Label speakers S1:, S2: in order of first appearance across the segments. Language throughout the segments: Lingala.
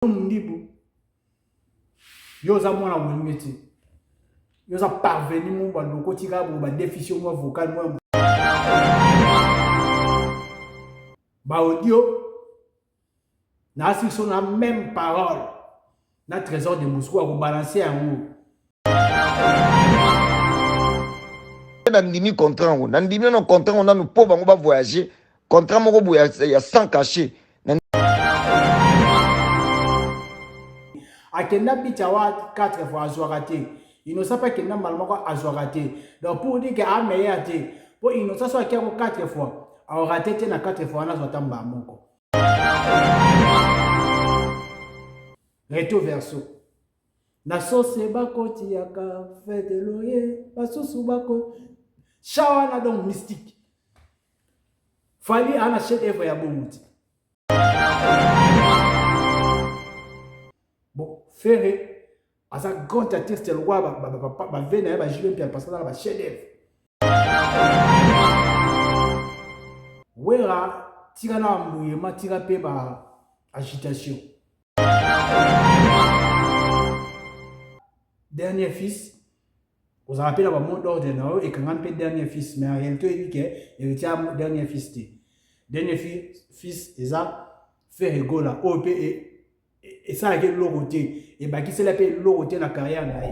S1: Mundibu yoza mwana wengeti yoza parvenir mon ba loko tika bo ba déficient moi vocal moi ba audio na si son la même parole na trésor de Moscou à vous balancer en haut
S2: nandimi contrat ngo nandimi no contrat ngo nanu po bango ba voyager contrat moko boya ya sans cachet
S1: akenda bichawa 4 fois azwakate innocent pas kenda malmoko azwakate donc pour dire que a meilleur te pour innocent soit 4 fois a raté na 4 fois na zotamba moko retour verso na sauce bakoti yaka fait de loyer basusu bako shawana donc mystique fali ana chef œuvre ya bomuti bon Ferré à sa grande artiste le roi ba vena ba Julien Pierre parce que dans la chef d'œuvre wera tirana mbuyema tira pe ba agitation dernier fils vous rappelez la mot d'ordre et quand on peut dernier fils mais en réalité il dit que il tient dernier fils dernier fils ça fait rigola OP et ça avec l'oroté et bah qui c'est la paix l'oroté la carrière là.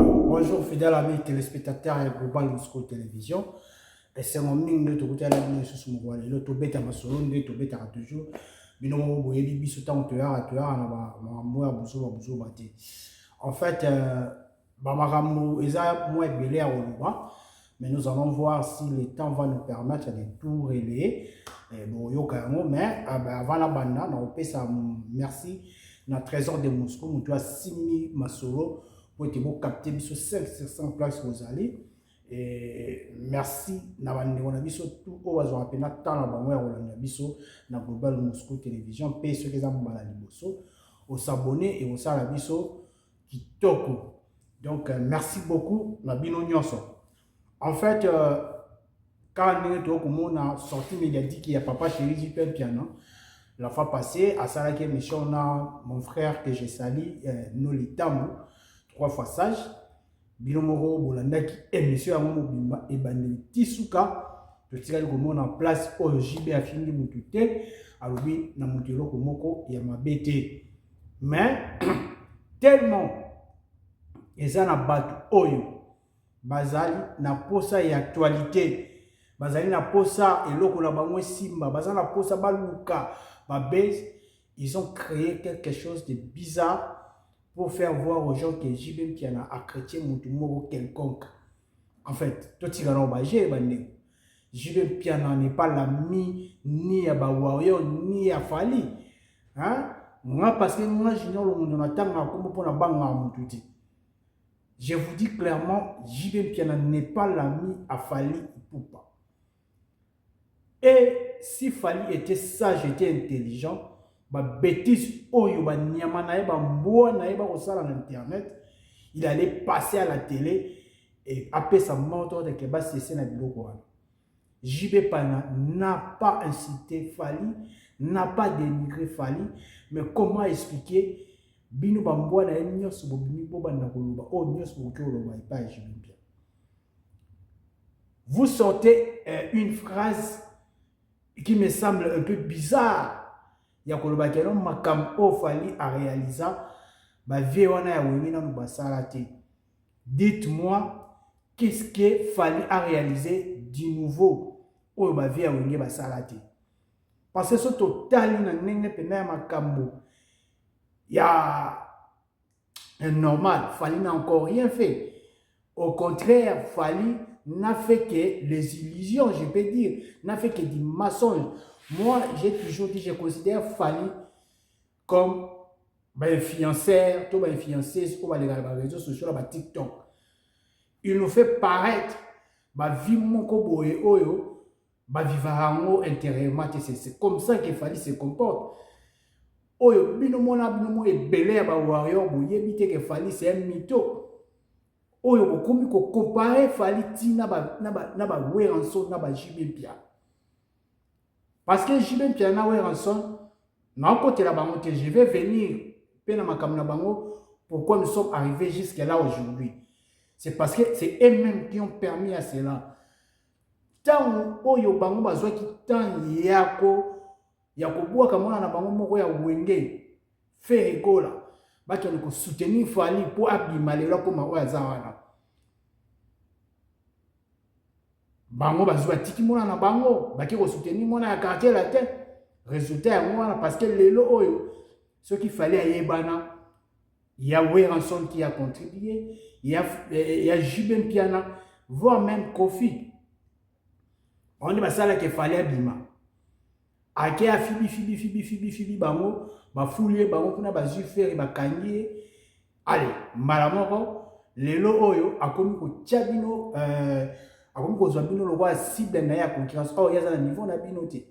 S1: Bonjour fidèles amis téléspectateurs et Global Moscou Télévision. Et c'est mon ming de tout à l'heure sur mon voile. Le tobet à ma solo, le tobet à toujours. Binomo boyebi biso tant tu as na moi buzo bati. En fait bamaramu eza moi belé à Oluba, mais nous allons voir si le temps va nous permettre de tout relayer. Bon yokango mais avant la banda na opé ça merci na trésor de Moscou nous doit 6000 masolo pour te capter biso 500 places vous allez et merci na bande on a biso tout au bazo apena tant na bango ya Rolanda biso na Global Moscou Télévision pe ceux qui ont bala liboso au s'abonner et au sala biso kitoko donc merci beaucoup na bino nyonso en fait quand on a sorti médiatique il y a papa chéri Julien Piano la fois passée à Salake mission on a mon frère que j'ai sali Nolitamu 3 fois sage bilomoro bolanda qui émission à mon bimba et bandeli tisuka to tirali komona en place au JB afindi mutute alobi na mutelo komoko ya mabete mais tellement ezana batu oyo bazali na posa ya actualité bazali na posa eloko na bango simba bazali na posa baluka babase ils ont créé quelque chose de bizarre pour faire voir aux gens que JB Piana a chrétien moutoumoro quelconque. En fait, tout ce qui est JB Piana n'est pas l'ami ni à Bawario ni à Fali. Hein? Moi, parce que moi, j'ignore le monde, on attend comme pour la banque à Moutouti. Je vous dis clairement, JB Piana n'est pas l'ami à Fali Poupa. Et si Fali était sage, était intelligent, ba bêtise oyo ba nyama na ba mboa na ba osala na internet il allait passer à la télé et après sa mort de que ba cesser na biloko wana JB Piana n'a pas incité Fali n'a pas dénigré Fali mais comment expliquer bino ba mboa na nyonso bobimi bo banda koloba o nyonso bokoloba pas JB Piana vous sortez une phrase qui me semble un peu bizarre. Il y a un makam Fali à réaliser. Dites-moi, qu'est-ce que Fali a réalisé du nouveau au Bavie à Wenge Basalati? Parce que ce total, il y a normal. Fali n'a encore rien fait. Au contraire, Fali n'a fait que les illusions, je peux dire, n'a fait que du mensonge. Moi, j'ai toujours dit, je considère Fali comme influenceur, tout influenceuse, sur les réseaux sociaux, TikTok. Il nous fait paraître, vie mon koboye oyo, vivarango intérieurement, c'est comme ça que Fali se comporte. Oyo, bino et belé ba warrior, boye bite que Fali c'est un mytho. Oyo, okomi ko comparer Fali ti na ba Weranson, na ba JB Pia. Parce que JB Pia na Weranson, na côté la bango que je vais venir, pena makamna bango, pourquoi nous sommes arrivés jusqu'à là aujourd'hui. C'est parce que c'est eux-mêmes qui ont permis à cela. Tant oyo bango bazwa ki tant yako boa kamona na bango moko ya wenge fait rigola bato ko soutenir Fali pour abima lelo ko mawa zawana bango bazwa tiki mona na bango baki ko soutenir mona ya quartier la tête résultat ya mona parce que lelo oyo ce qu'il fallait ayebana il y a Weranson qui a contribué, il y a Jibem Piana, voire même Kofi. On dit ça là qu'il fallait bima. Ake a fibi bango, ba foulier bango kuna ba faire ba kangi. Allez, malamoko lelo oyo akomi ko tchabino akomi ko zwabino lo wa cible na ya concurrence. Oh, ya za na niveau na binoté.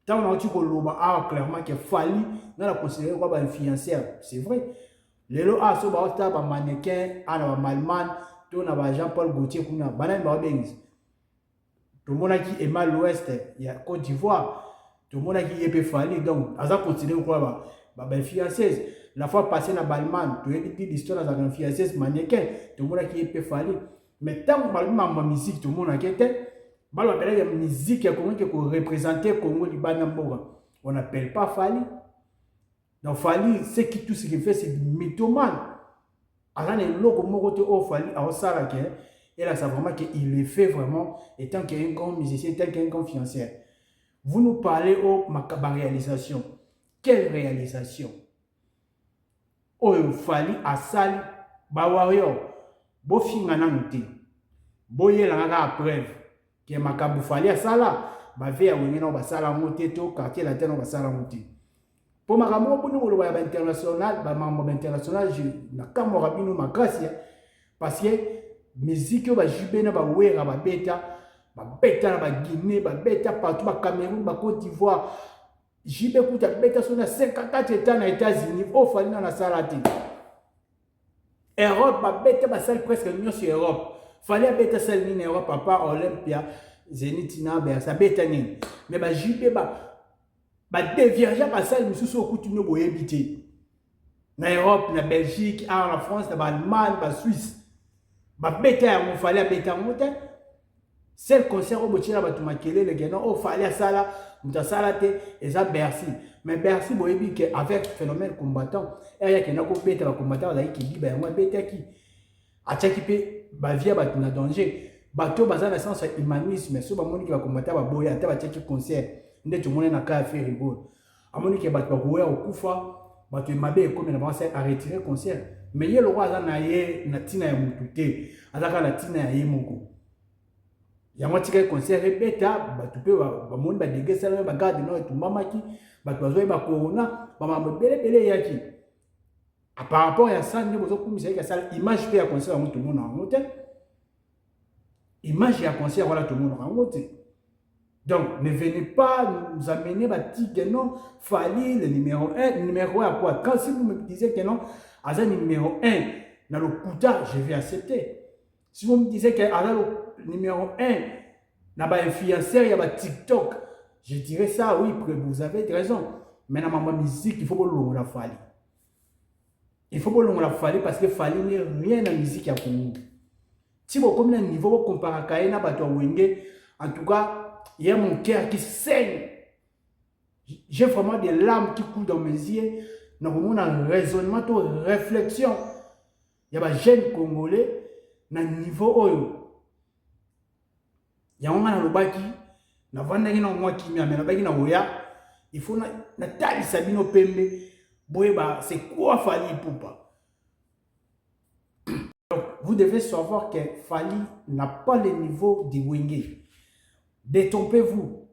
S1: Tant on a dit que clairement qu'il Fali dans la considérer comme influenceur, c'est vrai. Les lots à ce bas ba mannequin, à Malman, tout na ba Jean-Paul Gaultier kuna banane ba benz. Tout le monde qui est mal l'ouest, il y a Côte d'Ivoire. Tout le monde qui est Fali donc à considérer quoi ba influenceuse. La fois passée na Balman, tu as dit l'histoire dans la influenceuse mannequin, tout le monde qui est Fali. Mais tant que ma musique, tout le monde a été la musique qui représenter Congo Libanamboga. On n'appelle pas Fali. Donc Fali, c'est qui tout ce qu'il fait, c'est du mythomane. Alors les locaux Morote au Fali, à Osarake, et là ça vraiment qu'il le fait vraiment, étant qu'un grand musicien, tel qu'un grand financier. Vous nous parlez au Makaba réalisation. Quelle réalisation? Oh Fali à Sali, Bawario, Bofingana Mouti, Boye la preuve. Qui est Makabou Fali à Sala, Bavia Wingeno Basala Mouti, tout quartier latin Basala Mouti. Pour ma ramon, pour nous, le international, membre international, je n'ai qu'à me rappeler ma grâce, parce que musique, ba jubena, ba wera, ba beta, ba Guinée, ba beta partout, ba Cameroun, ba Côte d'Ivoire. Jibe kuta beta sur 54 États aux États-Unis, au Fali dans la salle. Europe, ba beta, ba salle presque l'Union sur Europe. Fallait beta salle en Europe, papa, Olympia, Zénith, Naber, ça beta ni. Mais ba jibe ba dévierge ba salle mususu okutuno boyebité. Na Europe, na Belgique, en France, na Allemagne, ba Suisse. Ba beta ya mo fallait beta mote. Celle concert au botira ba tumakele le gena o fallait sala, mutasala te et ça Bercy. Mais Bercy boyebi que avec phénomène combattant, il y a qui ko beta ba combattant là qui dit ba moi beta qui ataki pe ba via ba tuna danger. Bato baza na sens humanisme, so ba moni ki ba combattant ba boya ta ba teki concert. Nde tout le monde n'a qu'à faire rigole. À mon équipe, bato ba au kufa, bato mabe comme na commencé à retirer concert. Mais yé le roi za na ye na tina ya mututé, azaka na tina ya yemoko. Ya moi tika concert beta, bato pe ba moni ba dégesa ba garde no tout mamaki, bato bazo ba corona, ba mambo belé yaki. À par rapport à ça, nous avons commis ça image fait à concert à tout le monde en hôtel. Image à concert voilà tout le monde en hôtel. Donc, ne venez pas nous amener à dire que non, Fali le numéro 1. Le numéro 1 à quoi? Quand si vous me disiez que non, à le numéro 1, dans le Kouta, je vais accepter. Si vous me disiez que le numéro 1, dans le influenceur, il y a TikTok, je dirais ça, oui, vous avez raison. Mais dans ma musique, il faut que l'on la Fali. Il faut que l'on la Fali parce que Fali n'est rien dans la musique à Congo. Si vous avez un niveau, vous comparez à Kaina, en tout cas, il y a mon cœur qui saigne. J'ai vraiment des larmes qui coulent dans mes yeux. Nous avons un raisonnement, une réflexion. Il y a des jeunes Congolais dans le niveau oyo. Il y a un homme qui na vanda qui na moi qui m'a mais na baki na oya. Il faut na tali sabino pembe. Boyeba c'est quoi Fali Ipupa. vous devez savoir que Fally n'a pas le niveau de Wenge. Détrompez-vous.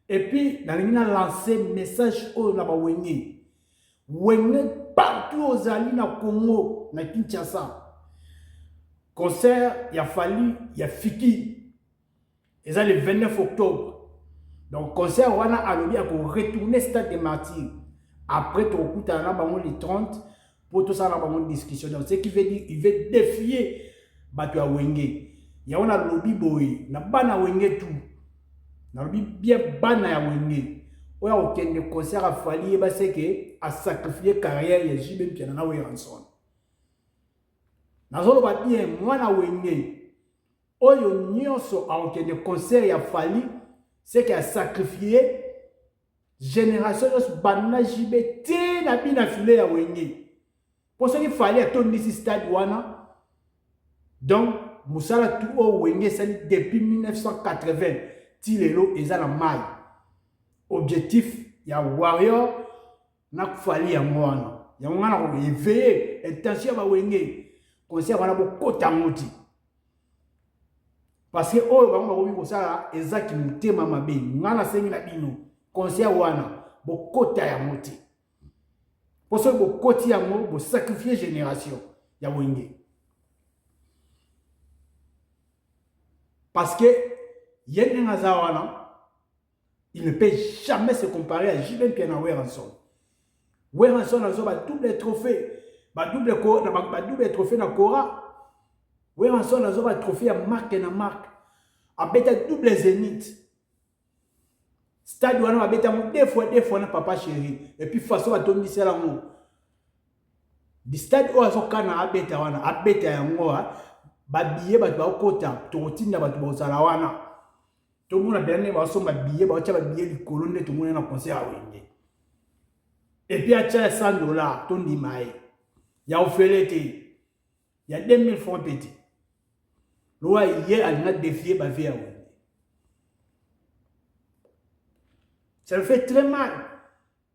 S1: Et puis, dans le lancé message au Wenge. Wenge partout aux alliés na Congo, na Kinshasa. Concert, il y a Fally, il y a Fiki. Et ça le 29 octobre. Donc, concert, on a retourner au stade des martyrs. Après, tu as les 30 pour tout ça, on a une discussion. Donc, ce qui veut dire qu'il veut défier Batu à Wenge. Il y a un lobby boy, na bana Wenge tout. Na lobby bien bana ya Wenge. Il y a aucun concert à Fally, c'est que a sacrifié carrière et j'ai même bien na Weranson. Na zolo ba bien moi na Wenge. Oyo nyonso a aucun concert ya Fally, c'est qu'il a sacrifié génération de banna jibe te na bina filé ya Wenge. Pour ce qu'il fallait ton ici stade wana. Donc Moussala tout au Wenge c'est depuis 1980 tilelo eza na mai. Objectif ya warrior na Fally ya mwana. Ya mwana ko éveiller intention ba Wenge. Concert wana bo kota moti. Parce que oh ba ngoma ko ça ezaki mutema mabe. Ngana sengi na bino. Concert wana bo kota ya moti. Pour ça bo koti ya mo bo sacrifier génération ya Wenge. Parce que Yen Ngazawana il ne peut jamais se comparer à J.B. Piana Weranson. Weranson a double trophée, double trophée na Cora. Weranson a trophée à marque na marque. A bêta double zénith. Stade wana a bêta deux fois na papa chéri. Et puis façon à tomber c'est là mo. Di stade o azokana a bêta ya ngoa ba billet ba kota to tinda ba to sala wana. Tout le monde a bien va somba billet ba tia ba billet likolo nde tout le monde na concert à Wenge. Et puis a tia $100 ton di mai. Ya ofelete. Ya 2000 francs petit. Loi hier a défié ba vie à Wenge. Ça me fait très mal.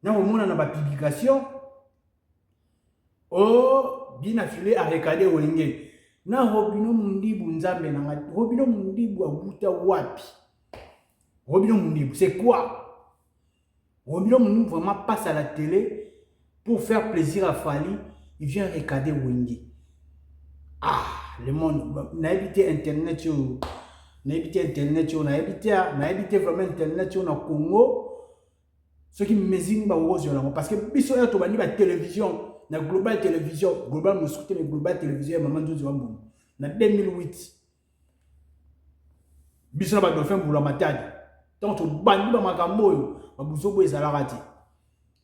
S1: Dans le monde, on a ma publication. Oh, bien affilé à regarder Wenge. Na Robino Mundibu Nzambe na Robino Mundibu abuta wapi. Robino Mundibu, c'est quoi? Robino Mundibu vraiment passe à la télé pour faire plaisir à Fally. Il vient regarder Wenge. Ah, le monde, n'a habité internet, n'a habité internet, n'a habité vraiment internet au Congo. Ce qui me mesure parce que biso ya to bani ba télévision na global télévision global mosouté mais global télévision maman Ndozi Wambou na 2008 biso na ba dauphin bula matadi donc to bani ba makambo yo ba buzobo ezalaka.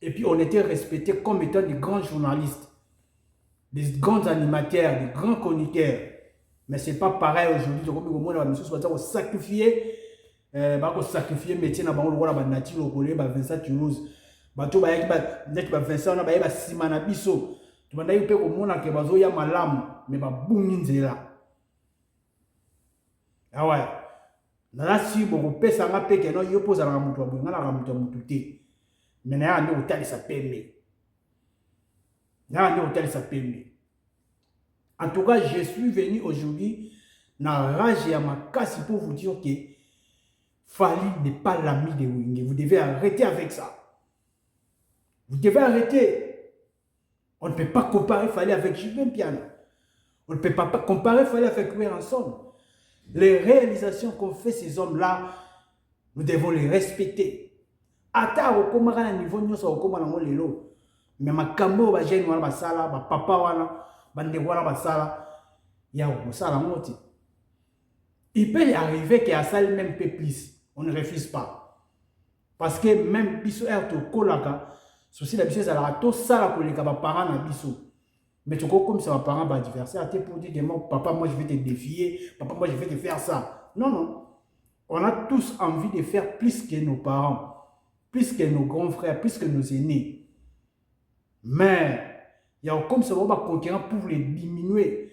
S1: Et puis on était respectés comme étant des grands journalistes, des grands animateurs, des grands chroniqueurs. Mais c'est pas pareil aujourd'hui. Donc comme on a monsieur soit sacrifier ba sacrifier métier na bango lokola ba Nati Lokole ba Vincent Toulouse bato ba yaki ba net ba Vincent na ba yeba sima na biso to banda yupe ko mona ke bazo ya malamu mais ba bungi nzela. Ah ouais na la si bo pesa nga peke no yo poza na mutu abunga na mutu te mais na ya ndo utali sa pembe na ndo utali sa pembe. En tout cas, je suis venu aujourd'hui na rage ya makasi pour vous dire que Fally n'est pas l'ami de Wenge. Vous devez arrêter avec ça. Vous devez arrêter. On ne peut pas comparer Fally avec J.B. Piana. On ne peut pas comparer Fally avec Weranson. Les réalisations qu'ont fait ces hommes-là, nous devons les respecter. Ata okomaka na niveau nyonso okomaka nango lelo. Mais makambo ba jeune wana basala, ba papa wana, bande wana basala, ya osala moti. Il peut y arriver qu'il y a ça même peu plus. On ne refuse pas. Parce que même biso erto kolaka, souci la biso ezala to sala koleka ba parents na biso. Mais tu comme ça va parents ba adversaire, tu pour dire que mon papa moi je vais te défier, papa moi je vais te faire ça. Non non. On a tous envie de faire plus que nos parents, plus que nos grands frères, plus que nos aînés. Mais il y a comme ça va conquérir pour les diminuer.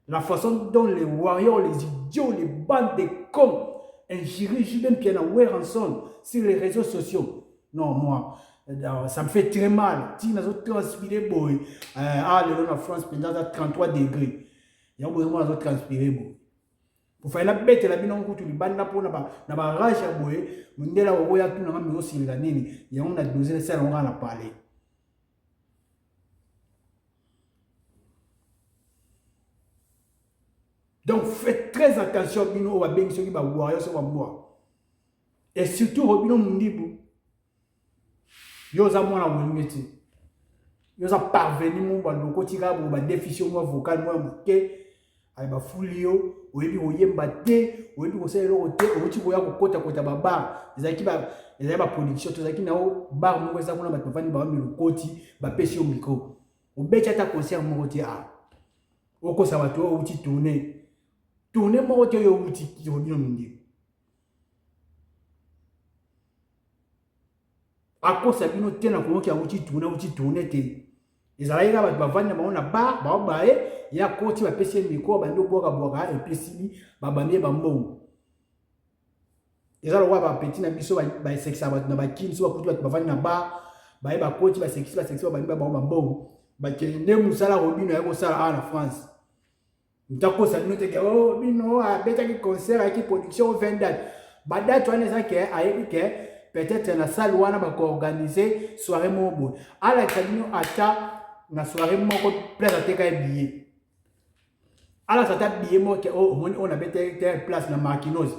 S1: La façon dont les warriors, les idiots, les bandes de cons injurient J.B. Piana Weranson sur les réseaux sociaux. Non, moi, ça me fait très mal. Si nous avons transpiré, la France, pendant 33 degrés. Il y a besoin de transpirer. Pour faire la bête, la bine en coup, tu lui bandes pour na ba rage à boye, mundela au ya tout na mi aussi la nini, il y a on a dosé ça on a parlé. Donc faites très attention bino au beng ceux qui va boire, yo se va boire. Et surtout robino mundibu. Yo za mona wengeti. Yo za parvenir mon ba loko tika ba déficient moi vocal moi muke. Ay ba fulio oyebi oyemba te oyebi ko sala loko te oti ko ya ko kota baba ezaki ba production to zaki nao bar mo eza kuna ba tofani ba mi lokoti ba pesi au micro obecha ta concert mo te a oko sa ba to oti tourner mo te yo oti yo bino mingi ako sa bino te na ko ki oti tourner te ezalaika ba bavanda ba ona ba bae ya koti ba pesi micro ba ndo boka et puis sili ba bamie ba mbongo ezalo wa ba petit na biso ba sexa ba na ba kin so ba kutu ba bavanda na ba ba koti ba sexa ba bamie ba mbongo ba kende musala robino ya ko sala en France ntako sa bino te ke oh bino a beta ki concert aki production vendat ba date wana ça ke ayebi ke peut-être na salle wana ba ko organiser soirée mobo ala kadino ata na soirée moko place ateka billet ala sata billet moko oh on a bete telle place na Marquinhos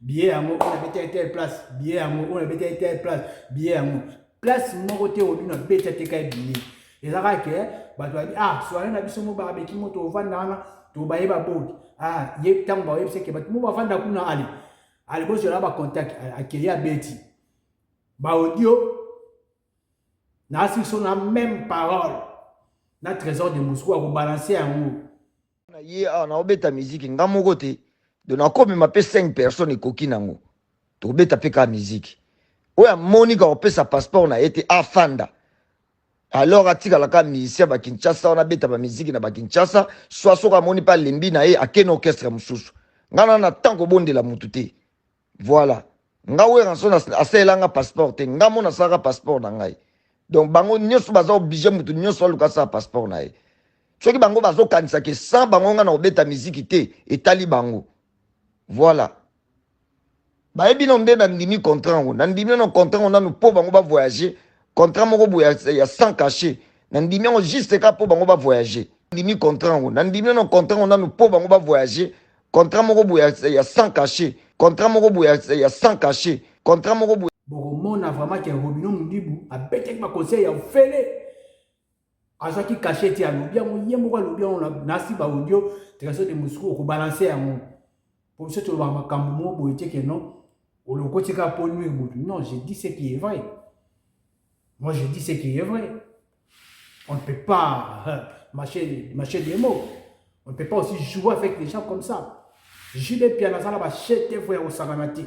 S1: billet yango on a bete telle place billet yango on a bete telle place billet yango place moko te obi na bete ateka billet ezaka ke ba to ah soirée na biso mo ba beki moto ovanda na to ba yeba boki ah ye tango ba yebse ke ba mo ba vanda kuna ali bo jola ba contact akeya beti ba audio na si son la même parole na trésor de Moscou à vous balancer en haut.
S2: Na obeta musique ngamoko te. Donc na komi ma pe 5 personnes ekoki nango. To beta pe ka musique. Oya Monica opesa passeport na été afanda. Alors atika la ka musicien ba Kinshasa on a beta ba musique na ba Kinshasa soit soka moni pa lembi na ye akeno orchestre mususu. Ngana na tango bonde la mututé. Voilà. Ngawe ranso na aselanga passeport te ngamo na saka passeport na ngai. Donc bango nyonso baza obligé mutu nyonso luka sa passeport na ye. Soki bango bazo kanisa ke sans bango nga na obeta musique te etali bango. Voilà. Ba ebi no nde na ndimi contrat ngo. Na ndimi no contrat ngo na no po bango ba voyager. Contrat moko boya ya sans cachet. Na ndimi ngo juste ka po bango ba voyager. Ndimi contrat ngo. Na ndimi no contrat ngo na no po bango ba voyager. Contrat moko boya ya sans cachet. Contrat moko boya ya sans cachet. Contrat moko boya
S1: Boromona vraiment que Robino Mundibu a bêté ma conseil à faire. À ce qui cachait à l'obia, on y a moi l'obia, on a nasi ba audio, trésor de Moscou, on balancer à mon. Pour ce que tu vas ma cambo, boité que non, ou le côté cap pour nuire. Non, j'ai dit ce qui est vrai. Moi, je dis ce qui est vrai. On ne peut pas mâcher des mots. On ne peut pas aussi jouer avec des gens comme ça. Jules Piana, ça va acheter frère au Saramati.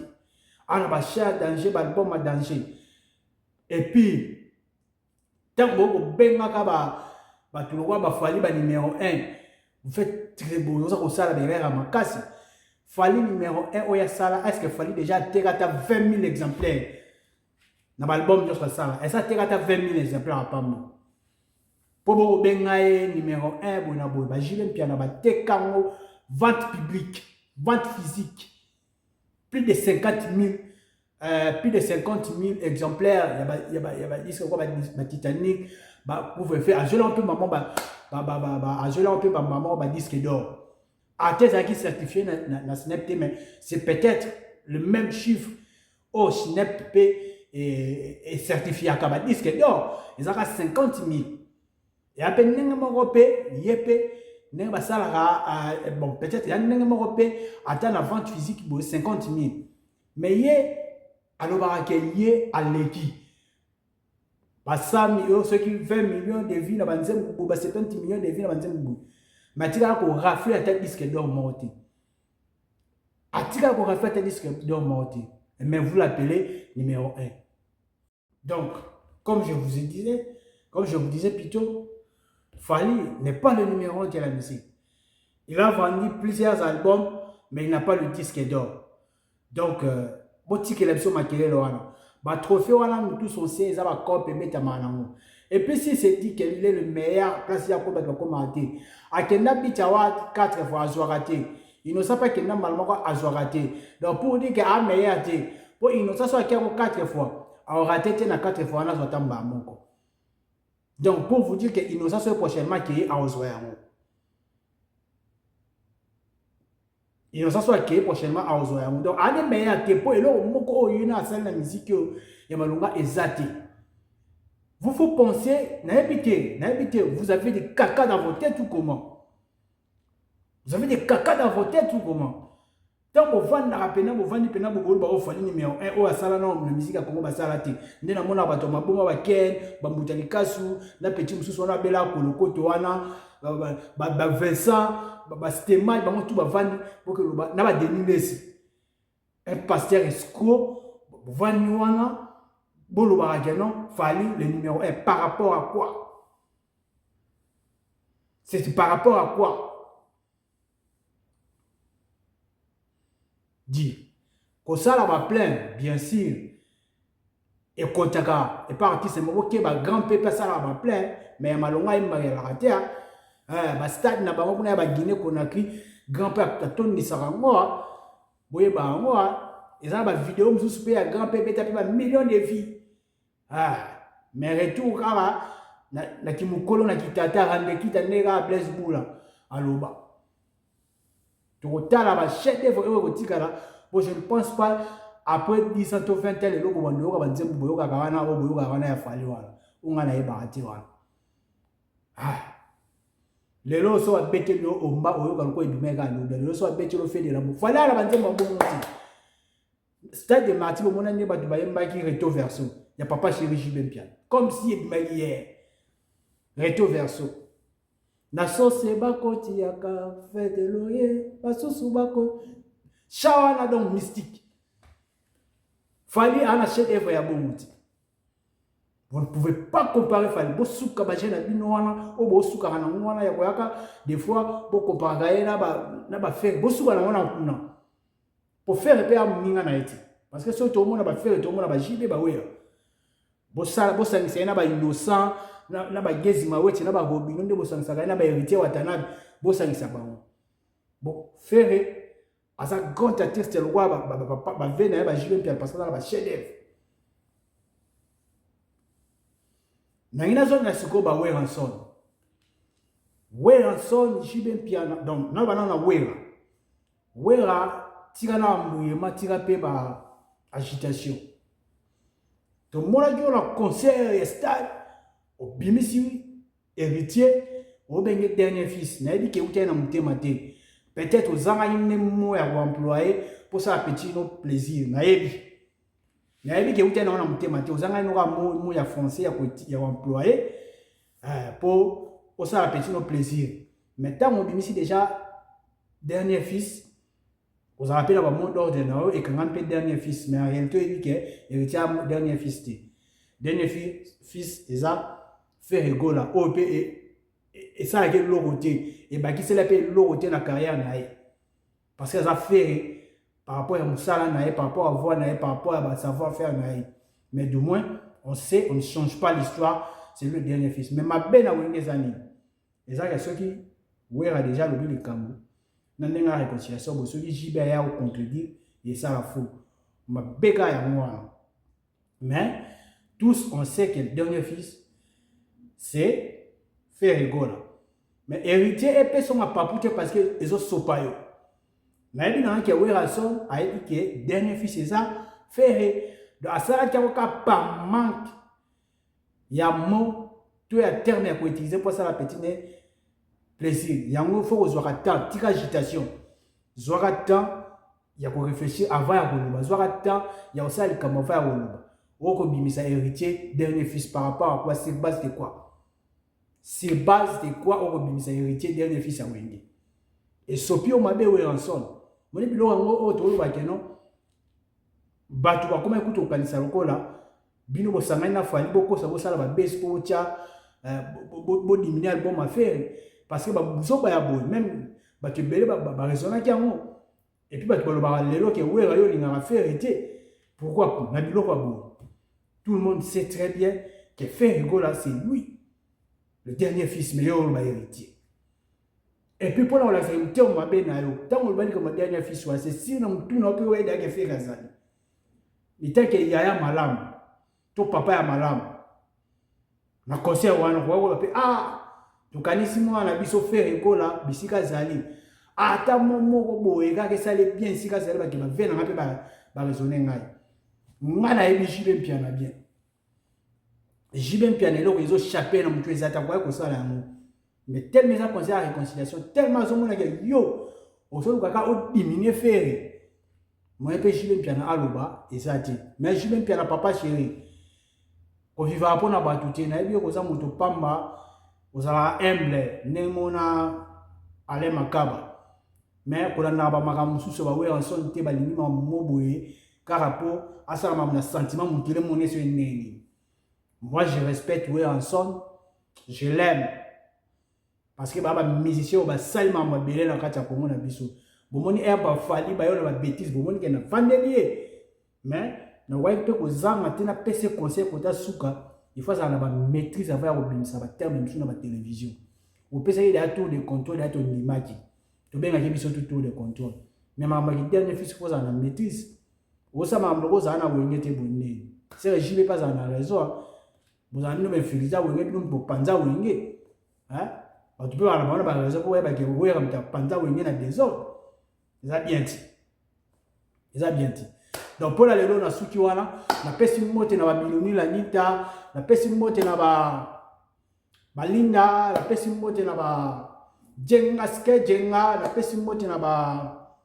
S1: On a cher danger, l'album a danger. Et puis, tant que vous avez un numéro 1, vous faites très beau, vous avez ça derrière ma casse. Fali numéro 1, est-ce que Fali déjà 20 000 exemplaires dans l'album de ça? Et ça, 20 000 exemplaires à pas moi. Pour vous avez numéro 1, vous avez Julien Piana, vente publique, vente physique. Plus de 50 000 exemplaires. Il y a disque quoi, Titanic, pour faire ajoler un peu maman, ajoler un peu maman, disque d'or. Artiste qui certifié na Snap, mais c'est peut-être le même chiffre au Snap et certifié à disque d'or. Ils ont 50 000. Et après, nous avons bon, peut-être il y a un européen atteint la vente physique de 50 000. Mais il y a l'équipe. Ceux qui 20 millions de vies, 70 millions de vies, mais tu as raflé à tête disque d'or morté. Tu as raflé à tête disque d'or morté. Mais vous l'appelez numéro 1. Donc, comme je vous disais plutôt, Fali n'est pas le numéro 1 de la musique. Il a vendu plusieurs albums, mais il n'a pas le disque d'or. Donc, si vous avez un trophée, nous tous on sait, ils ont un corps et mettre à manango. Et puis si c'est dit qu'il est le meilleur, place à quoi comme arrêté. À Kenda Bichawa 4 fois à raté. Il ne sait pas qu'il n'a malheureusement à raté. Donc pour dire qu'il a meilleur té, pour il ne sait pas qu'il a 4 fois. À raté, il a 4 fois, on a zoté mbamoko. Donc pour vous dire qu'il ne sait pas prochainement qu'il est à Ozoyamo. Il ne sait pas qu'il est prochainement à Ozoyamo. Donc à des meilleurs té, pour il a moko il a scène la musique, il y a malunga exacté. Vous faut penser, vous avez des caca dans vos têtes ou comment? Vous avez des caca dans vos têtes ou comment? Tant que vous vendez la peine, vous vendez peine, vous voulez vous faire numéro 1 ou à Salano, la musique à Congo Basalati. N'est pas mon abattement, ma bombe à Ken, Bamboutali Kassou, la petite moussou, on a bella pour le Kotoana, Vincent, Stéma, tout va vendre pour que vous n'avez pas dénudé. Un pasteur escroc, vous vendez Bolo Baragano, Fali, le numéro 1. Par rapport à quoi? C'est par rapport à quoi? Dit. Quand ça va plein, bien sûr. Et quand tu as et parti, c'est mon grand pépé, ça va plein. Mais malonga, il m'a raté. Stade n'a pas Guinée Conakry, grand père, tu as ton Nissarangoa. Boye Bangoa. Et ça, la vidéo, je suis payé à grand pépé, tu as millions de vies. Mais retour na kimukolo na kitata rande kita nega Blaise Boula aloba totala ba chef d'œuvre eo kotikala bon je ne pense pas après 10 ans to 20 ans lelo ko bando ka banzembu boyoka kana bo boyoka kana ya fali wala unga na yeba ati wala lelo so abete lo omba oyoka ko idumeka aloba lelo so abete lo fede la bo fali ala banzembu bongo Stade de Marty, mon ami, qui recto verso. Il n'y a papa chéri Jibempian. Comme si il m'a hier. Recto verso. Naso sebako tiaka, fait de loyer, paso subako. Shawana donc mystique. Fali a un chef-d'œuvre à Boumouti. Vous ne pouvez pas comparer Fali. Bo souka baje na binoana, o bo souka na ngwana ya koyaka. Des fois, bo comparer na ba faire. Bo souka na ngwana. Pour faire repère à minga na été parce que si tout le monde va faire tout le monde va jibe ba weya bossa c'est na ba innocent na ba gezi ma wechi na ba gobi nde bossa saka na ba héritier watanabi bossa ngisa ba bon faire à sa grande artiste le roi ba vena ba jibe puis parce que na ba chef d'œuvre na ina zone na siko ba weya ranson jibe puis donc na ba na weya tira na mouyema tira pe ba agitation to mona jo na concert et stade au bimisi héritier au bengue dernier fils na dit que vous na mutema te peut-être aux amanyine mo ya employé pour ça petit no plaisir na yebi que vous na mutema te aux amanyine no mo ya français ya employé pour ça petit no plaisir maintenant on bimisi déjà dernier fils. Vous avez appelé le mot d'ordre et quand on appelle dernier fils, mais en réalité, il dit que héritier dernier fils. Dernier fils, c'est ça, fait rigola. Et ça, il y a l'autre côté. Et bien, qui c'est l'autre côté de la carrière, parce que ça fait par rapport à Moussala, par rapport à voix, par rapport à savoir-faire. Mais du moins, on sait, on ne change pas l'histoire, c'est le dernier fils. Mais ma belle a eu des années. Et ça, il y a ceux qui, oui, a déjà le but du Cameroun. Dans la réconciliation, ceux qui jibent à contredire, et ça la fout. Ma béga est moi. Mais tous, on sait que le dernier fils, c'est faire rigoler. Mais héritier et personne n'a pas pouté parce que les autres sont pas eux. Mais il y a un qui a dit que le dernier fils, c'est ça, faire. Donc, ça, il y a pas manque. Il y a un mot, tout est terme à utiliser pour ça la petite. Plaisir. Il y a un faut que temps, tire agitation. Zora temps, il y a qu'on réfléchir avant à Goloba. Zora temps, il y a aussi le camouflage à Goloba. Oko bimisa héritier, dernier fils par rapport à quoi? C'est base de quoi? C'est base de quoi? Oko bimisa héritier, dernier fils à Wendy. Et Sopi au Mabé ou Ranson. Mon épi l'on a autour de non. Batu ba comment écoute au kanisa lokola. Bino bo sangana fali boko sa bo sala ba base ko tia bo diminuer album affaire. Parce que bah ya boy même bah tu belé bah raisonner qui en et puis bah tu ba lelo que ouais rayo li na faire héritier pourquoi na bilo pas bon tout le monde sait très bien que Ferrigo là, c'est lui, le dernier fils, meilleur héritier. Et puis pour la vérité, on m'a bien dit, tant on m'a dit que mon dernier fils, c'est si on tout n'a pas aidé à faire ça. Il était qu'il y a malam, tout papa a malam. Na conseil on a tu kanisi moi na biso Ferrigo là, bisika zali. Ata momo boye ka ke sale bien sika zali ba ke ba vena ngape ba raisonner ngai. Ngana yebi jibe mpiana bien. Jibe mpiana loko izo chapé na mutu ezata kwa ko sala yango. Mais tellement ça conseil à réconciliation, tellement zo mona ke yo osolo kaka o diminuer faire. Moi pe jibe mpiana aloba ezati. Mais jibe mpiana papa chéri. Ko viva pona batuté na yebi ko za mutu pamba ozala humble nemona ale makaba. Mais pour la naba makamusu so ba we en son te balini ma moboye karapo asala ma sentiment mutile moné sur neni. Moi je respecte we en son, je l'aime parce que baba musicien ba salma ma belé na kati ya Congo na biso. Bomoni ba fali ba yo ba bêtise bomoni ke na vandelier. Mais na wa pe ko zanga te na PC conseil ko ta suka, il faut ça na ba maîtrise avant ko bimisa ba terme misu na ba télévision. Au PC il y a tout de contrôle, il y a tout l'image. Tu bien que biso tout de contrôle. Mais ma dernier fils faut ça na maîtrise. Au ça ma mloko ça na wenge te bonne. C'est je vais pas en raison. Vous en nous me filisa wenge nous pour panza wenge. Hein? Tu peux avoir ba raison pour ba que vous comme ta panza wenge na désordre. Ça bien dit. Ça bien dit. Donc pour la lelo na suki wana na pesi mote na ba biloni la nita, na pesi mote na ba balinda, na pesi mote na ba jenga ske jenga, na pesi mote na ba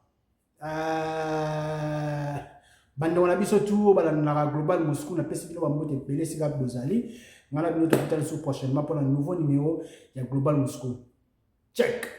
S1: bando na biso tout ba na global Moscou, na pesi bino ba mote pelé sika bozali ngana bino to kutana sous prochainement pour un nouveau numéro ya global Moscou. Check.